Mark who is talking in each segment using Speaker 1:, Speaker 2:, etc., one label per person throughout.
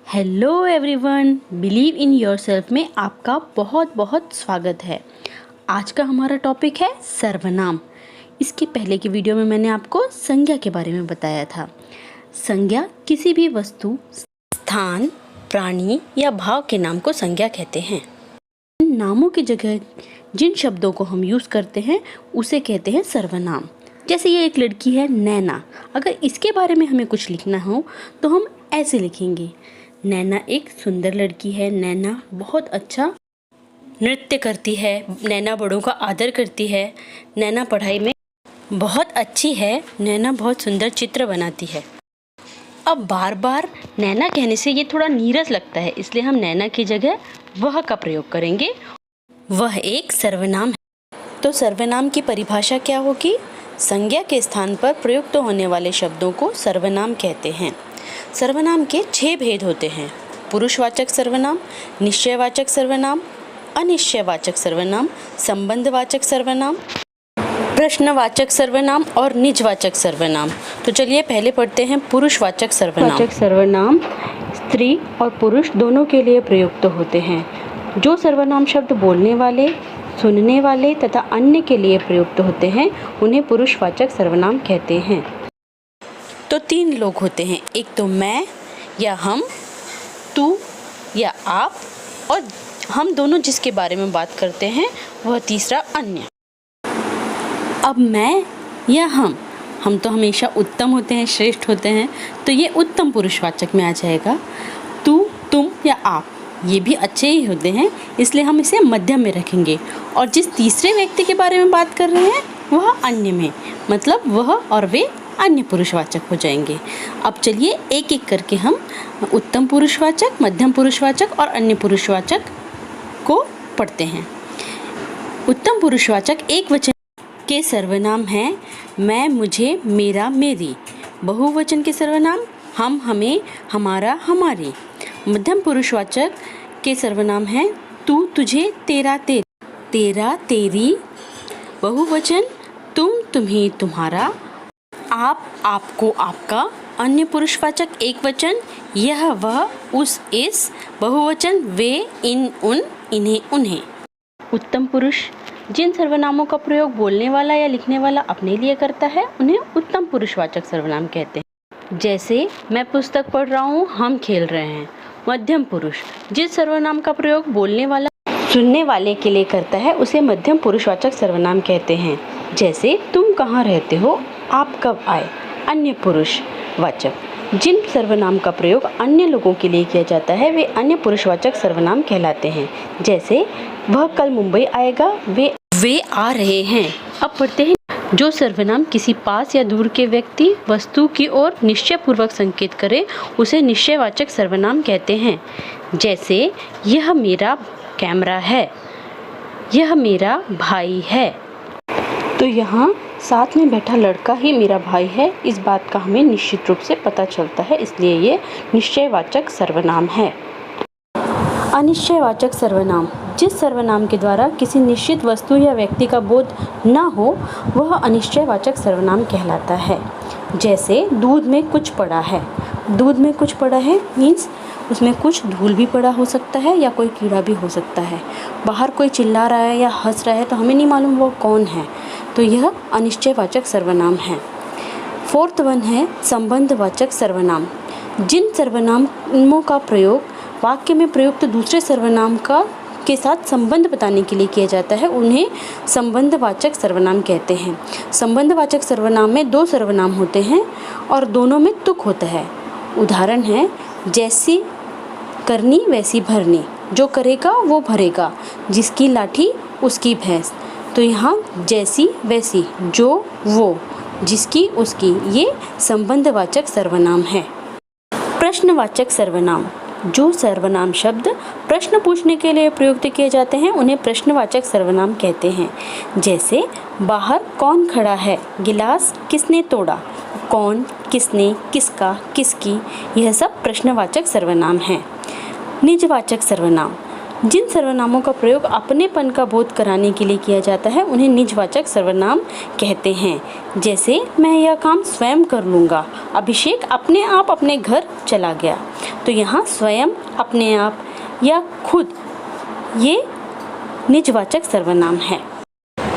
Speaker 1: Hello everyone, believe in yourself में आपका बहुत बहुत स्वागत है। आज का हमारा टॉपिक है सर्वनाम। इसके पहले की वीडियो में मैंने आपको संज्ञा के बारे में बताया था। संज्ञा किसी भी वस्तु, स्थान, प्राणी या भाव के नाम को संज्ञा कहते हैं। इन नामों की जगह जिन शब्दों को हम यूज़ करते हैं उसे कहते हैं सर्वनाम। जैसे ये एक लड़की है नैना, अगर इसके बारे में हमें कुछ लिखना हो तो हम ऐसे लिखेंगे, नैना एक सुंदर लड़की है, नैना बहुत अच्छा नृत्य करती है, नैना बड़ों का आदर करती है, नैना पढ़ाई में बहुत अच्छी है, नैना बहुत सुंदर चित्र बनाती है। अब बार बार नैना कहने से ये थोड़ा नीरस लगता है, इसलिए हम नैना की जगह वह का प्रयोग करेंगे। वह एक सर्वनाम है। तो सर्वनाम की परिभाषा क्या होगी? संज्ञा के स्थान पर प्रयुक्त होने वाले शब्दों को सर्वनाम कहते हैं। सर्वनाम के 6 भेद होते हैं: पुरुषवाचक सर्वनाम, निश्चयवाचक सर्वनाम, अनिश्चयवाचक सर्वनाम, संबंधवाचक सर्वनाम, प्रश्नवाचक सर्वनाम और निजवाचक सर्वनाम। तो चलिए पहले पढ़ते हैं पुरुषवाचक सर्वनाम। वाचक सर्वनाम स्त्री और पुरुष दोनों के लिए प्रयुक्त होते हैं। जो सर्वनाम शब्द बोलने वाले, सुनने वाले तथा अन्य के लिए प्रयुक्त होते हैं उन्हें पुरुषवाचक सर्वनाम कहते हैं। तो 3 लोग होते हैं, एक तो मैं या हम, तू या आप, और हम दोनों जिसके बारे में बात करते हैं वह तीसरा अन्य। अब मैं या हम तो हमेशा उत्तम होते हैं, श्रेष्ठ होते हैं, तो ये उत्तम पुरुषवाचक में आ जाएगा। तू, तुम या आप ये भी अच्छे ही होते हैं, इसलिए हम इसे मध्यम में रखेंगे। और जिस तीसरे व्यक्ति के बारे में बात कर रहे हैं वह अन्य में, मतलब वह और वे अन्य पुरुषवाचक हो जाएंगे। अब चलिए एक एक करके हम उत्तम पुरुषवाचक, मध्यम पुरुषवाचक और अन्य पुरुषवाचक को पढ़ते हैं। उत्तम पुरुषवाचक एक वचन के सर्वनाम हैं मैं, मुझे, मेरा, मेरी। बहुवचन के सर्वनाम हम, हमें, हमारा, हमारी। मध्यम पुरुषवाचक के सर्वनाम हैं तू, तुझे, तेरा, तेरी, तेरा, तेरी। बहुवचन तुम, तुम्हें, तुम्हारा, आप, आपको, आपका। अन्य पुरुषवाचक एक वचन यह, वह, उस, इस। बहुवचन वे, इन, उन, इन्हें, उन्हें। उत्तम पुरुष जिन सर्वनामों का प्रयोग बोलने वाला या लिखने वाला अपने लिए करता है उन्हें उत्तम पुरुषवाचक सर्वनाम कहते हैं। जैसे मैं पुस्तक पढ़ रहा हूँ, हम खेल रहे हैं। मध्यम पुरुष जिस सर्वनाम का प्रयोग बोलने वाला, सुनने वाले के लिए करता है उसे मध्यम पुरुषवाचक सर्वनाम कहते हैं। जैसे तुम कहाँ रहते हो, आप कब आए। अन्य पुरुषवाचक जिन सर्वनाम का प्रयोग अन्य लोगों के लिए किया जाता है वे अन्य पुरुषवाचक सर्वनाम कहलाते हैं। जैसे वह कल मुंबई आएगा, वे आ रहे हैं। अब पढ़ते हैं जो सर्वनाम किसी पास या दूर के व्यक्ति, वस्तु की ओर निश्चय पूर्वक संकेत करे उसे निश्चयवाचक सर्वनाम कहते हैं। जैसे यह मेरा कैमरा है, यह मेरा भाई है। तो यहाँ साथ में बैठा लड़का ही मेरा भाई है, इस बात का हमें निश्चित रूप से पता चलता है, इसलिए ये निश्चयवाचक सर्वनाम है। अनिश्चयवाचक सर्वनाम जिस सर्वनाम के द्वारा किसी निश्चित वस्तु या व्यक्ति का बोध न हो वह अनिश्चयवाचक सर्वनाम कहलाता है। जैसे दूध में कुछ पड़ा है। दूध में कुछ पड़ा है मीन्स उसमें कुछ धूल भी पड़ा हो सकता है या कोई कीड़ा भी हो सकता है। बाहर कोई चिल्ला रहा है या हंस रहा है तो हमें नहीं मालूम वो कौन है, तो यह अनिश्चयवाचक सर्वनाम है। 4th वन है संबंधवाचक सर्वनाम। जिन सर्वनामों का प्रयोग वाक्य में प्रयुक्त दूसरे सर्वनाम के साथ संबंध बताने के लिए किया जाता है उन्हें संबंधवाचक सर्वनाम कहते हैं। संबंधवाचक सर्वनाम में 2 सर्वनाम होते हैं और दोनों में तुक होता है। उदाहरण है जैसी करनी वैसी भरनी, जो करेगा वो भरेगा, जिसकी लाठी उसकी भैंस। तो यहाँ जैसी वैसी, जो वो, जिसकी उसकी, ये संबंधवाचक सर्वनाम है। प्रश्नवाचक सर्वनाम जो सर्वनाम शब्द प्रश्न पूछने के लिए प्रयुक्त किए जाते हैं उन्हें प्रश्नवाचक सर्वनाम कहते हैं। जैसे बाहर कौन खड़ा है, गिलास किसने तोड़ा, कौन, किसने, किसका, किसकी, यह सब प्रश्नवाचक सर्वनाम हैं। निजवाचक सर्वनाम जिन सर्वनामों का प्रयोग अपनेपन का बोध कराने के लिए किया जाता है उन्हें निजवाचक सर्वनाम कहते हैं। जैसे मैं यह काम स्वयं कर लूँगा, अभिषेक अपने आप अपने घर चला गया। तो यहाँ स्वयं, अपने आप या खुद, ये निजवाचक सर्वनाम है।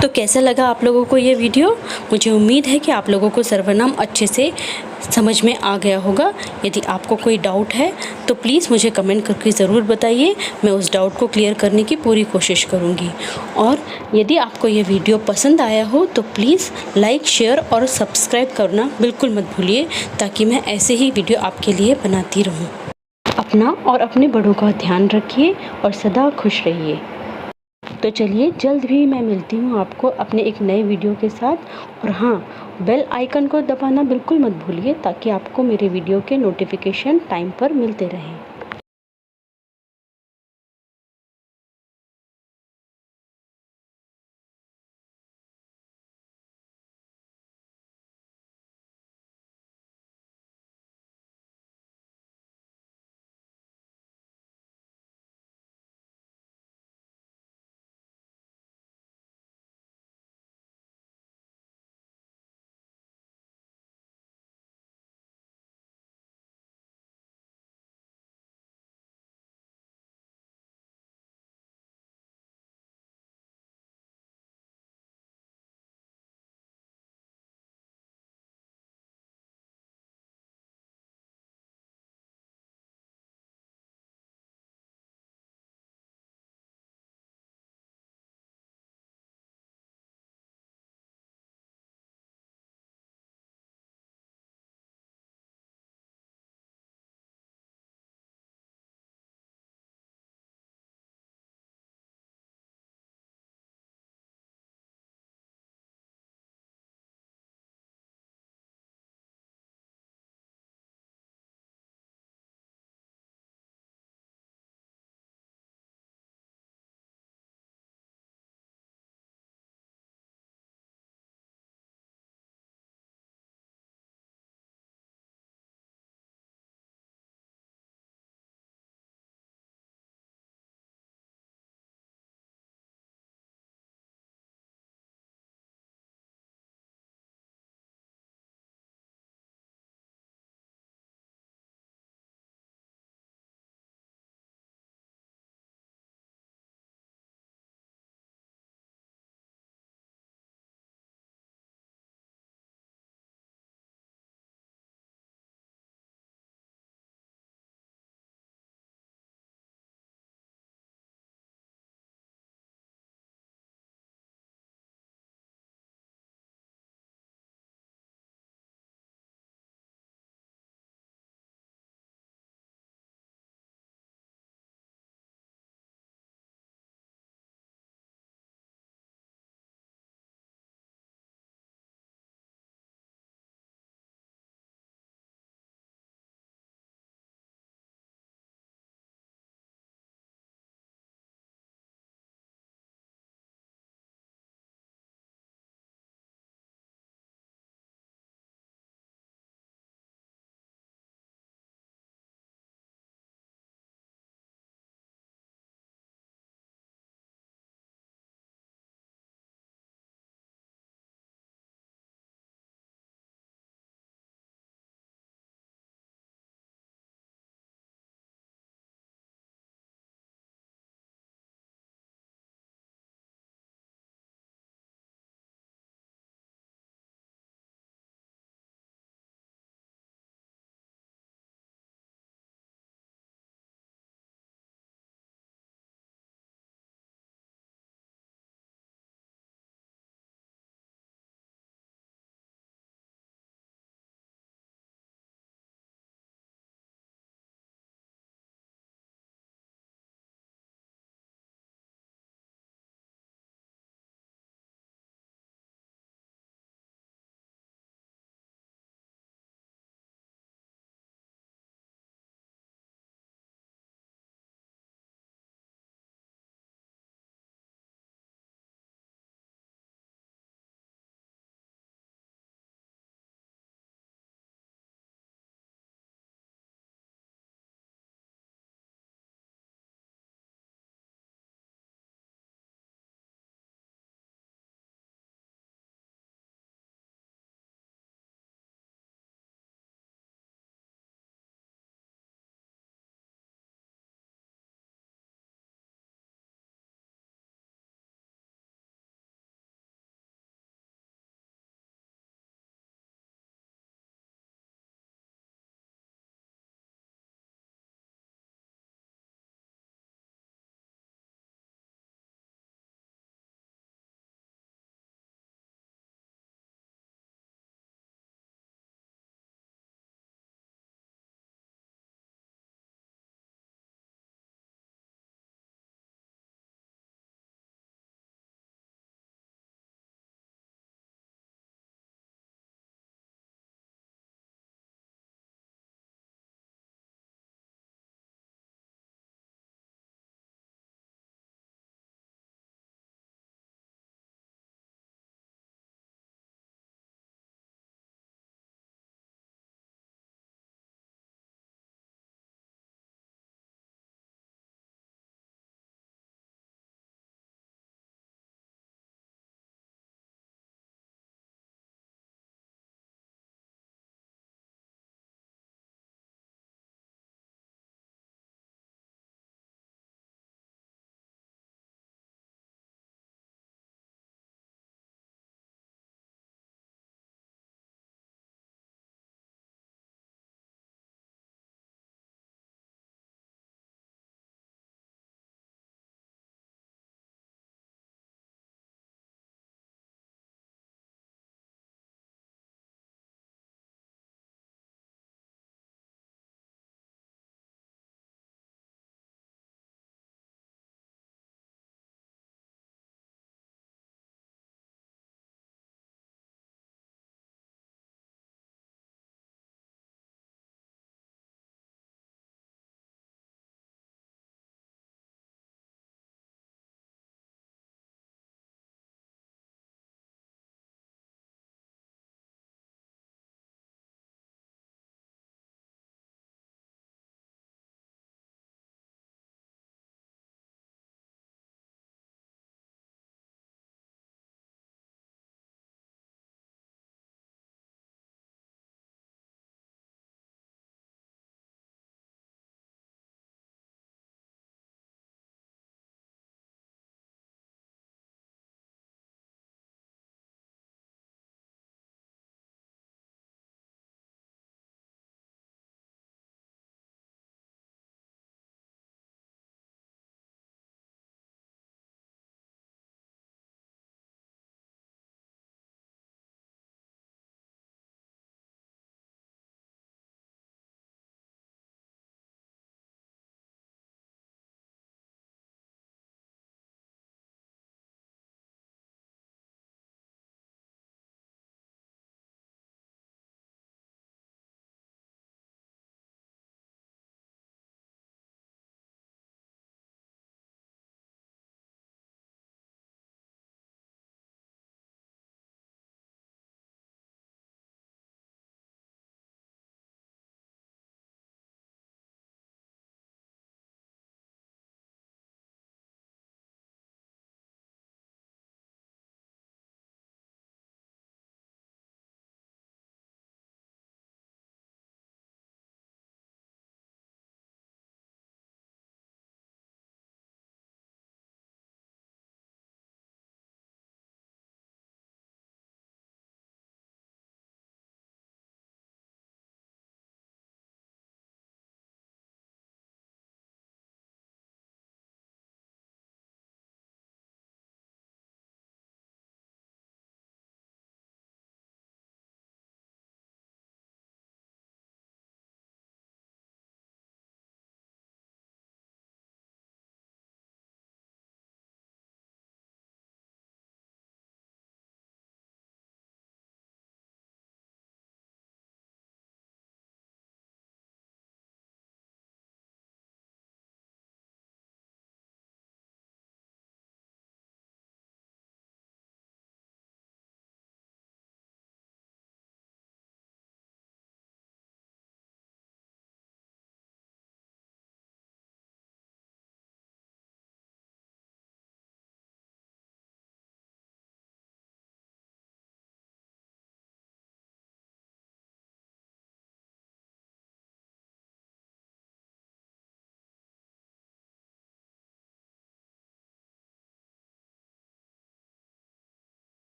Speaker 1: तो कैसा लगा आप लोगों को ये वीडियो? मुझे उम्मीद है कि आप लोगों को सर्वनाम अच्छे से समझ में आ गया होगा। यदि आपको कोई डाउट है तो प्लीज़ मुझे कमेंट करके ज़रूर बताइए, मैं उस डाउट को क्लियर करने की पूरी कोशिश करूँगी। और यदि आपको ये वीडियो पसंद आया हो तो प्लीज़ लाइक, शेयर और सब्सक्राइब करना बिल्कुल मत भूलिए, ताकि मैं ऐसे ही वीडियो आपके लिए बनाती रहूँ। अपना और अपने बड़ों का ध्यान रखिए और सदा खुश रहिए। तो चलिए, जल्द ही मैं मिलती हूँ आपको अपने एक नए वीडियो के साथ। और हाँ, बेल आइकन को दबाना बिल्कुल मत भूलिए, ताकि आपको मेरे वीडियो के नोटिफिकेशन टाइम पर मिलते रहें।